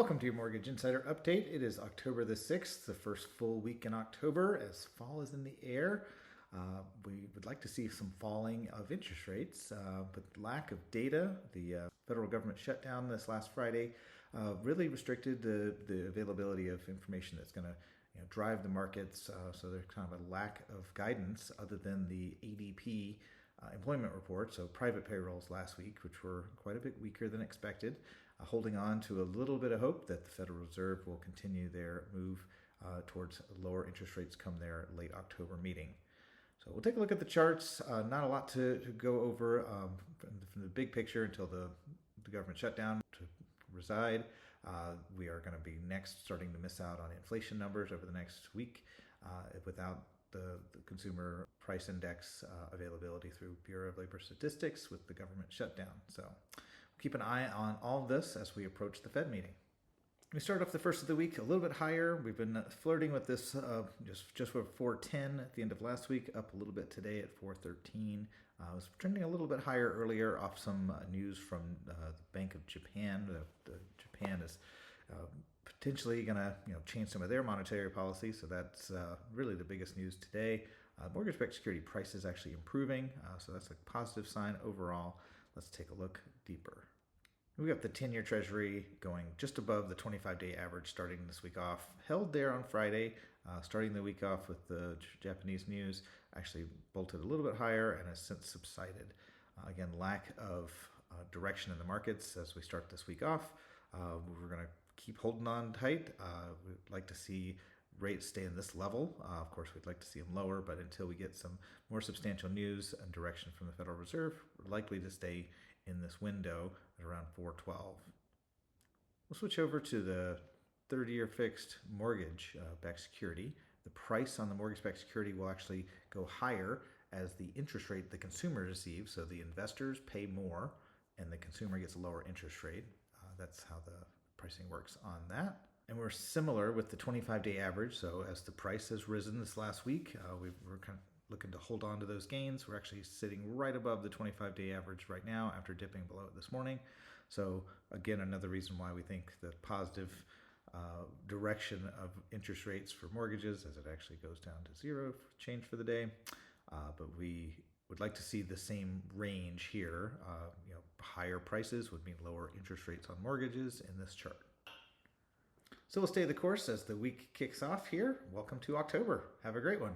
Welcome to your Mortgage Insider Update. It is October the 6th, the first full week in October as fall is in the air. We would like to see some falling of interest rates, but lack of data, the federal government shutdown this last Friday really restricted the availability of information that's going to drive the markets. So there's kind of a lack of guidance other than the ADP employment report, so private payrolls last week, which were quite a bit weaker than expected, holding on to a little bit of hope that the Federal Reserve will continue their move towards lower interest rates come their late October meeting. So we'll take a look at the charts. Not a lot to go over from the big picture until the government shutdown to reside. We are going to be next starting to miss out on inflation numbers over the next week without the consumer price index availability through Bureau of Labor Statistics with the government shutdown. So we'll keep an eye on all of this as we approach the Fed meeting. We start off the first of the week a little bit higher. We've been flirting with this just with 410 at the end of last week, up a little bit today at 413. It was trending a little bit higher earlier off some news from the Bank of Japan. Japan is potentially going to change some of their monetary policy, so that's really the biggest news today. Mortgage-backed security prices actually improving, so that's a positive sign overall. Let's take a look deeper. We got the 10-year Treasury going just above the 25-day average starting this week off. Held there on Friday, starting the week off with the Japanese news. Actually bolted a little bit higher and has since subsided. Again, lack of direction in the markets as we start this week off. We're going to keep holding on tight. We'd like to see rates stay in this level. Of course, we'd like to see them lower, but until we get some more substantial news and direction from the Federal Reserve, we're likely to stay in this window at around 412. We'll switch over to the 30-year fixed mortgage-backed security. The price on the mortgage-backed security will actually go higher as the interest rate the consumer receives. So the investors pay more and the consumer gets a lower interest rate. That's how the pricing works on that. And we're similar with the 25-day average. So as the price has risen this last week, we're kind of looking to hold on to those gains. We're actually sitting right above the 25-day average right now after dipping below it this morning. So again, another reason why we think the positive direction of interest rates for mortgages as it actually goes down to zero change for the day. But we would like to see the same range here. Higher prices would mean lower interest rates on mortgages in this chart. So we'll stay the course as the week kicks off here. Welcome to October. Have a great one.